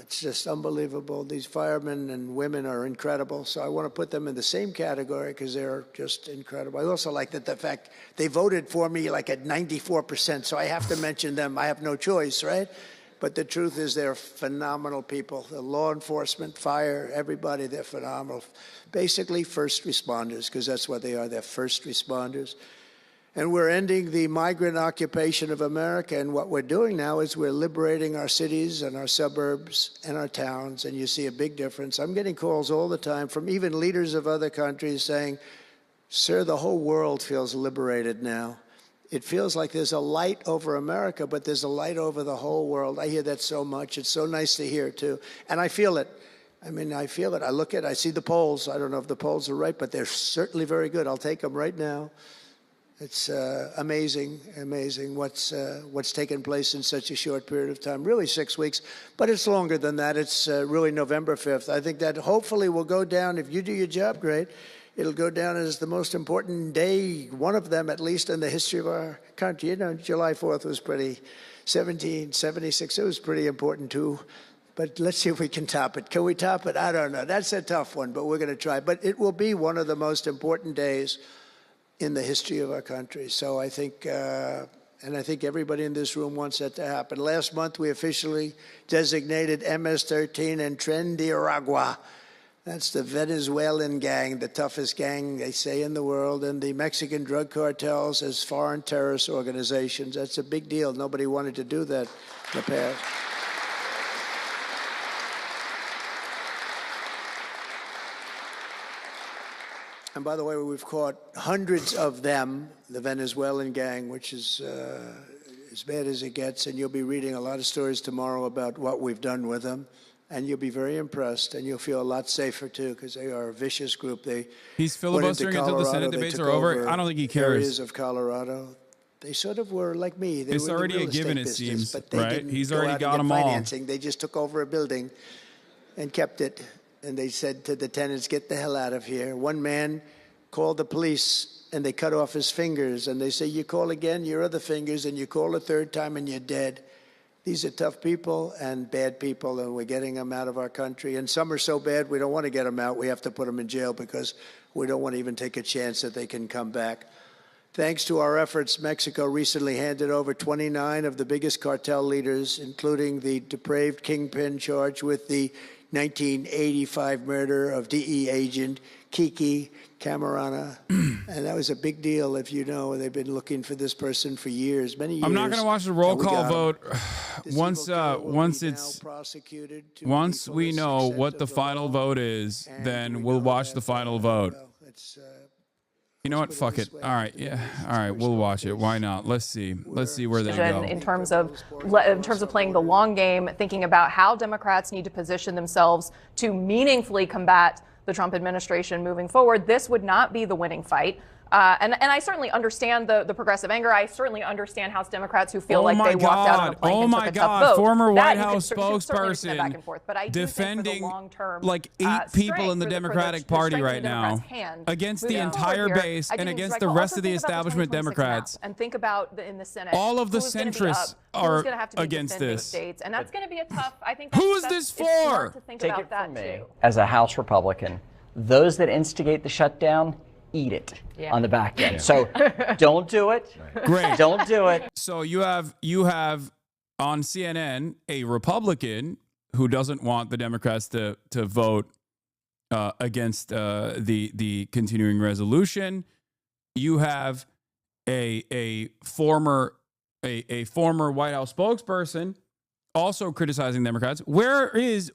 It's just unbelievable. These firemen and women are incredible. So I want to put them in the same category because they're just incredible. I also like that the fact they voted for me like at 94%. So I have to mention them. I have no choice, right? But the truth is they're phenomenal people. The law enforcement, fire, everybody, they're phenomenal. Basically first responders, because that's what they are. They're first responders. And we're ending the migrant occupation of America. And what we're doing now is we're liberating our cities and our suburbs and our towns. And you see a big difference. I'm getting calls all the time from even leaders of other countries saying, sir, the whole world feels liberated now. It feels like there's a light over America, but there's a light over the whole world. I hear that so much. It's so nice to hear, too. And I feel it. I mean, I feel it. I look at it. I see the polls. I don't know if the polls are right, but they're certainly very good. I'll take them right now. It's amazing what's taken place in such a short period of time, really 6 weeks, but it's longer than that. It's really November 5th. I think that hopefully will go down, if you do your job great, it'll go down as the most important day, one of them at least in the history of our country. You know, July 4th was pretty, 1776, it was pretty important too. But let's see if we can top it. Can we top it? I don't know. That's a tough one, but we're going to try. But it will be one of the most important days in the history of our country. So I think, and I think everybody in this room wants that to happen. Last month, we officially designated MS-13 and Tren de Aragua. That's the Venezuelan gang, the toughest gang, they say, in the world, and the Mexican drug cartels as foreign terrorist organizations. That's a big deal. Nobody wanted to do that in the past. And by the way, we've caught hundreds of them, the Venezuelan gang, which is as bad as it gets. And you'll be reading a lot of stories tomorrow about what we've done with them. And you'll be very impressed, and you'll feel a lot safer, too, because they are a vicious group. He's filibustering until the Senate debates are over. I don't think he cares. Areas of Colorado. They sort of were like me. They it's were already in the a given, business, it seems, but they right? didn't He's go already out got and them get all. financing. They just took over a building and kept it. And they said to the tenants, get the hell out of here. One man called the police, and they cut off his fingers. And they say, you call again, your other fingers, and you call a third time, and you're dead. These are tough people and bad people, and we're getting them out of our country. And some are so bad, we don't want to get them out. We have to put them in jail because we don't want to even take a chance that they can come back. Thanks to our efforts, Mexico recently handed over 29 of the biggest cartel leaders, including the depraved kingpin charged with the 1985 murder of DE agent Kiki Camarena. And that was a big deal, if you know. They've been looking for this person for years, many years. I'm not going to watch the roll call vote once we know what the final vote is, then we'll watch the final vote. You know what? Fuck it. All right. Yeah. All right. We'll watch it. Why not? Let's see. Let's see where they go. In terms of playing the long game, thinking about how Democrats need to position themselves to meaningfully combat the Trump administration moving forward, this would not be the winning fight. And I certainly understand the progressive anger. I certainly understand House Democrats who feel like they walked out on a plank and took a tough vote. Former White That House spokesperson back and forth. But I do defending think for the long-term, like 8 people in the Democratic Party right now against the entire base and against the rest of the establishment Democrats. And think about in the Senate, all of the centrists are against this. States, and that's going to be a tough. I think. Who is this for? To think Take about it that from me, too. as a House Republican, those that instigate the shutdown eat it on the back end. So don't do it. Great. Don't do it. So you have on CNN a Republican who doesn't want the Democrats to vote against the continuing resolution. You have a former White House spokesperson also criticizing Democrats. Where is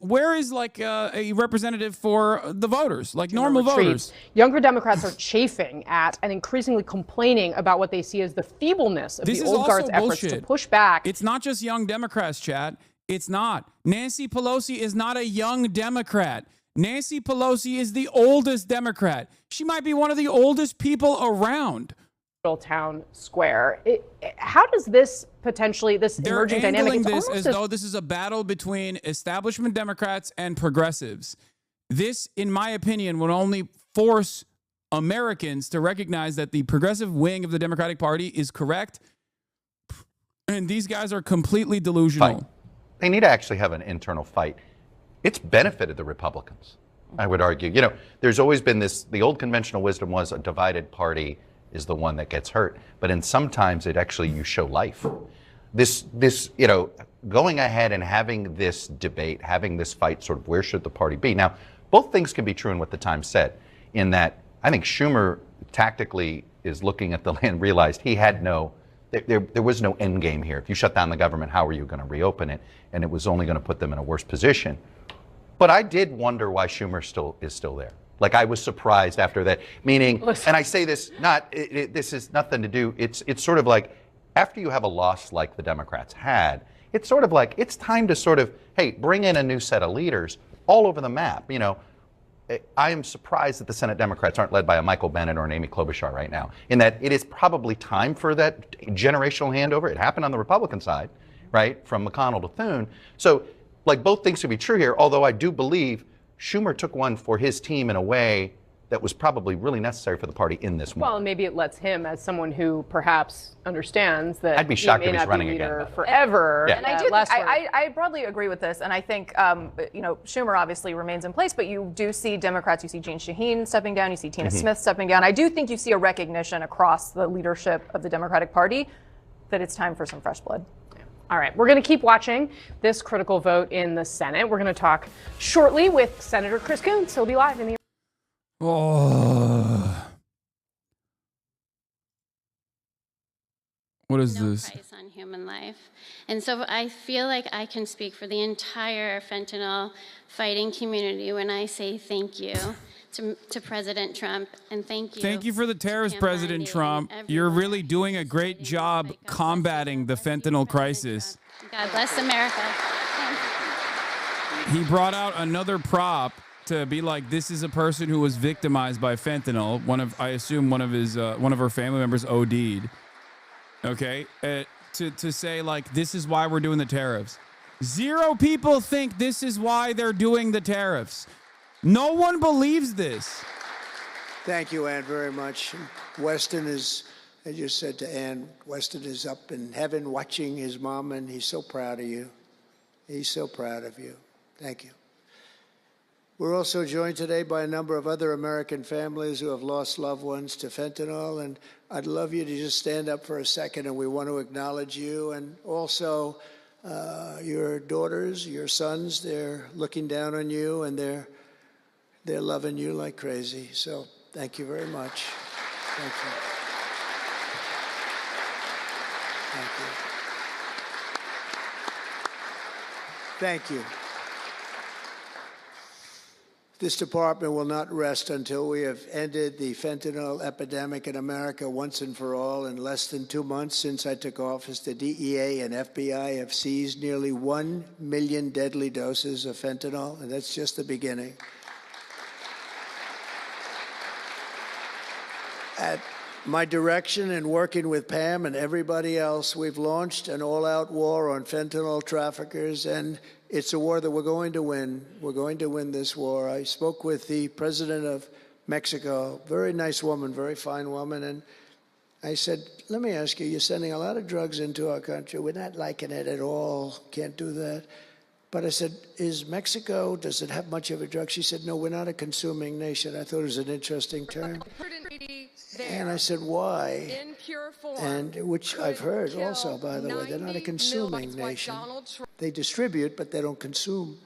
like a representative for the voters, like normal voters? Younger Democrats are chafing at and increasingly complaining about what they see as the feebleness of the old guard's efforts to push back. It's not just young Democrats, chat. It's not. Nancy Pelosi is not a young Democrat. Nancy Pelosi is the oldest Democrat. She might be one of the oldest people around. Town square. How does this potentially, this emerging dynamic, this as though this is a battle between establishment Democrats and progressives. This, in my opinion, would only force Americans to recognize that the progressive wing of the Democratic Party is correct, and these guys are completely delusional. Fight. They need to actually have an internal fight. It's benefited the Republicans, I would argue. You know, there's always been this, the old conventional wisdom was a divided party is the one that gets hurt. But in sometimes it actually, you show life. This, you know, going ahead and having this debate, having this fight, sort of where should the party be? Now, both things can be true in what the Times said, in that I think Schumer tactically is looking at the land, realized he had no, there was no end game here. If you shut down the government, how are you going to reopen it? And it was only going to put them in a worse position. But I did wonder why Schumer is still there. Like, I was surprised after that, meaning, and I say this, this is nothing to do, it's sort of like, after you have a loss like the Democrats had, it's sort of like, it's time to sort of, hey, bring in a new set of leaders all over the map. You know, I am surprised that the Senate Democrats aren't led by a Michael Bennet or an Amy Klobuchar right now, in that it is probably time for that generational handover. It happened on the Republican side, right, from McConnell to Thune. So, like, both things could be true here, although I do believe Schumer took one for his team in a way that was probably really necessary for the party in this moment. Well, and maybe it lets him, as someone who perhaps understands that I'd be shocked he if may he's not running be leader again. forever. Yeah. And I do think, I broadly agree with this, and I think you know, Schumer obviously remains in place, but you do see Democrats, you see Jeanne Shaheen stepping down, you see Tina Smith stepping down. I do think you see a recognition across the leadership of the Democratic Party that it's time for some fresh blood. All right, we're going to keep watching this critical vote in the Senate. We're going to talk shortly with Senator Chris Coons. He'll be live in the... Oh. What is this? Price on human life. And so I feel like I can speak for the entire fentanyl fighting community when I say thank you to President Trump, and thank you. Thank you for the terrorist, President Trump. You're really doing a great job combating the fentanyl crisis. God bless America. He brought out another prop to be like, this is a person who was victimized by fentanyl. I assume one of her family members OD'd. Okay, to say like, this is why we're doing the tariffs. 0 people think this is why they're doing the tariffs. No one believes this. Thank you, Ann, very much. Weston is, I just said to Ann, Weston is up in heaven watching his mom, and he's so proud of you. He's so proud of you. Thank you. We're also joined today by a number of other American families who have lost loved ones to fentanyl, and I'd love you to just stand up for a second, and we want to acknowledge you, and also your daughters, your sons. They're looking down on you, and they're loving you like crazy. So thank you very much. Thank you. Thank you. Thank you. This department will not rest until we have ended the fentanyl epidemic in America once and for all. In less than 2 months since I took office, the DEA and FBI have seized nearly 1 million deadly doses of fentanyl, and that's just the beginning. At my direction and working with Pam and everybody else, we've launched an all-out war on fentanyl traffickers, and it's a war that we're going to win. We're going to win this war. I spoke with the president of Mexico, very nice woman, very fine woman, and I said, let me ask you, you're sending a lot of drugs into our country. We're not liking it at all. Can't do that. But I said, is Mexico, does it have much of a drug? She said, no, we're not a consuming nation. I thought it was an interesting term. And I said, why? In pure form, and which I've heard also, by the way, they're not a consuming nation. They distribute, but they don't consume.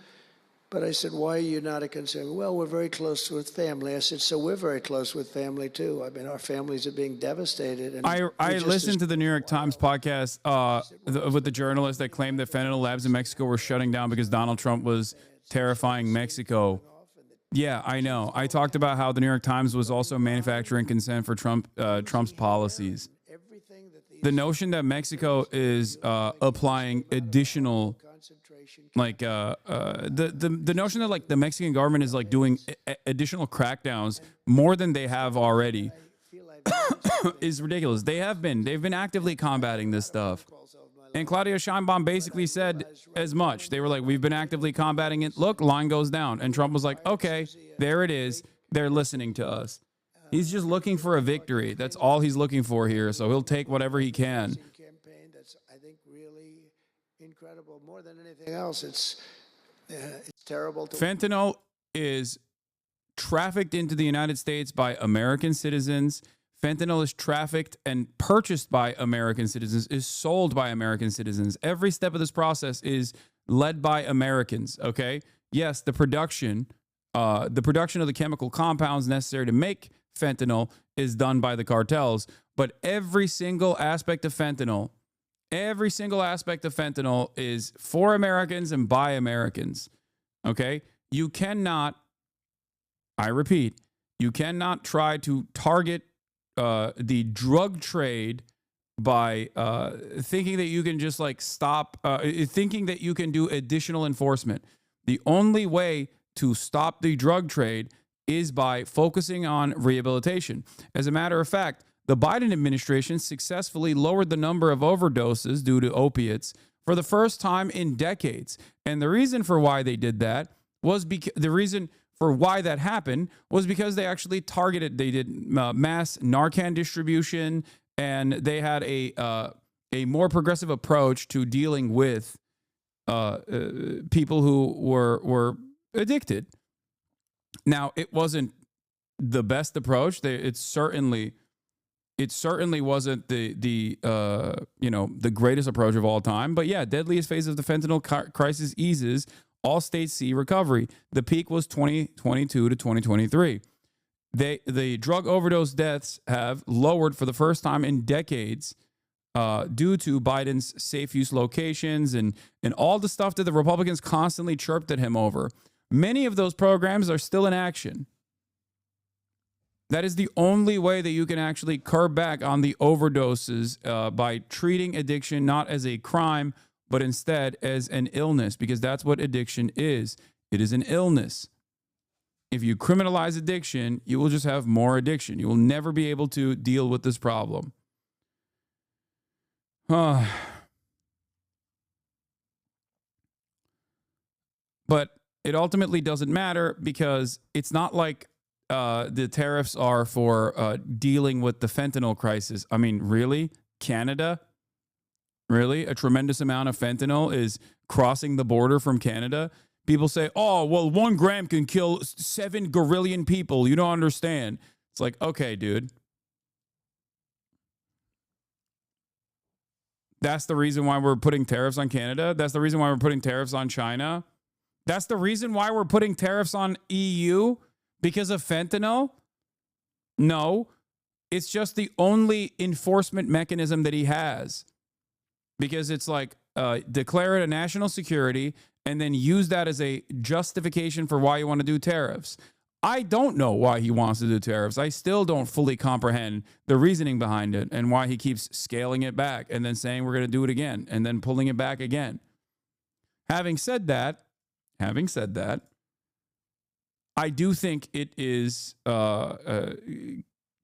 But I said, why are you not a consumer? Well, we're very close with family. I said, so we're very close with family, too. I mean, our families are being devastated. And I listened to the New York Times podcast with the journalist that claimed that fentanyl labs in Mexico were shutting down because Donald Trump was terrifying Mexico. Yeah, I know. I talked about how the New York Times was also manufacturing consent for Trump's policies. the notion that Mexico is applying additional, like the notion that like the Mexican government is like doing additional crackdowns more than they have already is ridiculous. They've been actively combating this stuff. And Claudia Sheinbaum basically said as much. They were like, we've been actively combating it. Look, line goes down. And Trump was like, okay, there it is. They're listening to us. He's just looking for a victory. That's all he's looking for here. So he'll take whatever he can. Campaign that's, I think, really incredible. More than anything else, it's terrible. Fentanyl is trafficked into the United States by American citizens. Fentanyl is trafficked and purchased by American citizens, is sold by American citizens. Every step of this process is led by Americans, okay? Yes, the production of the chemical compounds necessary to make fentanyl is done by the cartels, but every single aspect of fentanyl is for Americans and by Americans, okay? You cannot, I repeat, you cannot try to target the drug trade by thinking that you can just like stop, thinking that you can do additional enforcement. The only way to stop the drug trade is by focusing on rehabilitation. As a matter of fact, the Biden administration successfully lowered the number of overdoses due to opiates for the first time in decades. And the reason for why they did that was because they actually targeted, they did mass Narcan distribution, and they had a more progressive approach to dealing with people who were addicted. Now, it wasn't the best approach. It certainly wasn't the greatest approach of all time. But yeah, deadliest phase of the fentanyl crisis eases. All states see recovery. The peak was 2022 to 2023. The drug overdose deaths have lowered for the first time in decades due to Biden's safe use locations and all the stuff that the Republicans constantly chirped at him over. Many of those programs are still in action. That is the only way that you can actually curb back on the overdoses by treating addiction not as a crime, but instead as an illness, because that's what addiction is. It is an illness. If you criminalize addiction, you will just have more addiction. You will never be able to deal with this problem. But it ultimately doesn't matter because it's not like the tariffs are for dealing with the fentanyl crisis. I mean, really? Canada? Really? A tremendous amount of fentanyl is crossing the border from Canada? People say, oh, well, 1 gram can kill 7 gorillion people. You don't understand. It's like, okay, dude. That's the reason why we're putting tariffs on Canada. That's the reason why we're putting tariffs on China. That's the reason why we're putting tariffs on EU because of fentanyl. No, it's just the only enforcement mechanism that he has. Because it's like declare it a national security and then use that as a justification for why you want to do tariffs. I don't know why he wants to do tariffs. I still don't fully comprehend the reasoning behind it and why he keeps scaling it back and then saying we're going to do it again and then pulling it back again. Having said that, I do think it is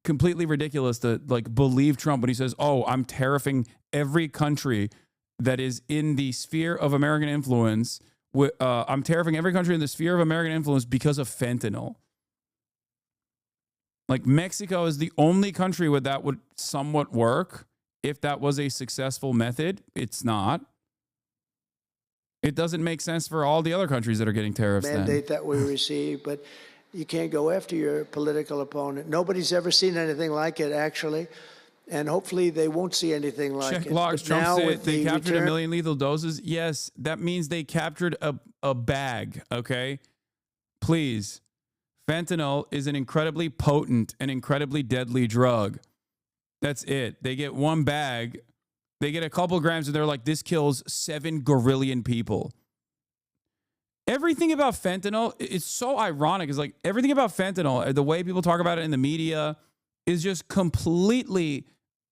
completely ridiculous to like believe Trump when he says, "Oh, I'm tariffing every country that is in the sphere of American influence. I'm tariffing every country in the sphere of American influence because of fentanyl." Like Mexico is the only country where that would somewhat work if that was a successful method. It's not. It doesn't make sense for all the other countries that are getting tariffs. Mandate that we receive, but you can't go after your political opponent. Nobody's ever seen anything like it, actually, and hopefully they won't see anything like it. Check logs. Trump said they captured 1 million lethal doses. Yes, that means they captured a bag, okay? Please. Fentanyl is an incredibly potent and incredibly deadly drug. That's it. They get 1 bag. They get a couple grams and they're like, this kills 7 gorillion people. Everything about fentanyl, it's so ironic. It's like everything about fentanyl, the way people talk about it in the media is just completely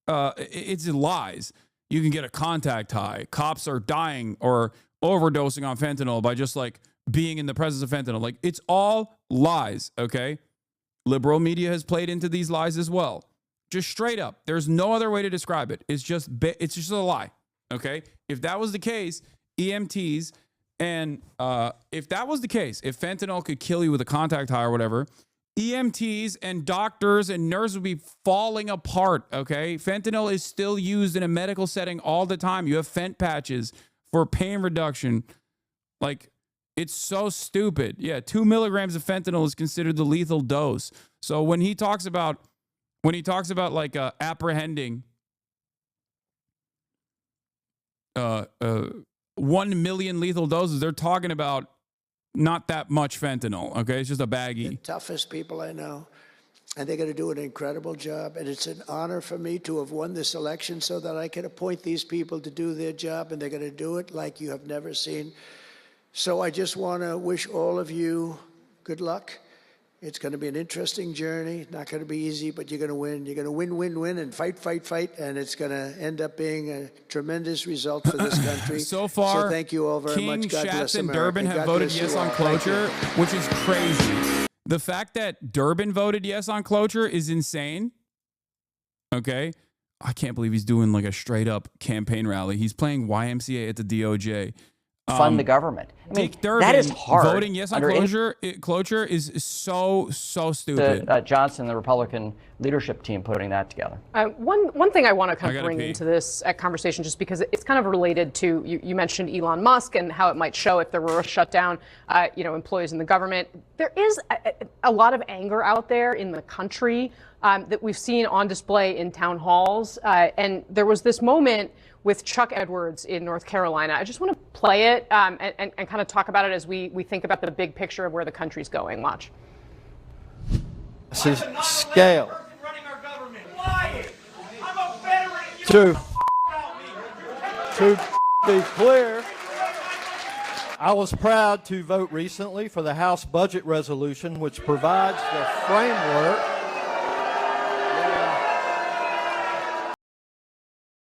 it's lies. You can get a contact high. Cops are dying or overdosing on fentanyl by just like being in the presence of fentanyl. Like, it's all lies, okay? Liberal media has played into these lies as well. Just straight up. There's no other way to describe it. It's just a lie, okay? If that was the case, EMTs and if that was the case, if fentanyl could kill you with a contact high or whatever, EMTs and doctors and nurses would be falling apart, okay? Fentanyl is still used in a medical setting all the time. You have fent patches for pain reduction. Like, it's so stupid. Yeah, 2 milligrams of fentanyl is considered the lethal dose. So when he talks about like apprehending 1 million lethal doses, they're talking about not that much fentanyl, okay? It's just a baggie. The toughest people I know, and they're going to do an incredible job. And it's an honor for me to have won this election so that I can appoint these people to do their job, and they're going to do it like you have never seen. So I just want to wish all of you good luck. It's going to be an interesting journey. Not going to be easy, but you're going to win. You're going to win, win, win, and fight, fight, fight. And it's going to end up being a tremendous result for this country. So far, so thank you all very King, much. God Schatz, bless and America. Durbin have God voted bless yes you on all. cloture, which is crazy. The fact that Durbin voted yes on cloture is insane. Okay? I can't believe he's doing like a straight up campaign rally. He's playing YMCA at the DOJ. Fund the government. I mean, Dick Durbin that is hard. voting yes on cloture is so stupid. Johnson, the Republican leadership team, putting that together. One thing I want to kind of bring into this conversation, just because it's kind of related to, you mentioned Elon Musk and how it might show if there were a shutdown, employees in the government. There is a lot of anger out there in the country that we've seen on display in town halls. And there was this moment with Chuck Edwards in North Carolina. I just want to play it and kind of talk about it as we think about the big picture of where the country's going. Watch. This is scale. To be clear, I was proud to vote recently for the House budget resolution, which provides the framework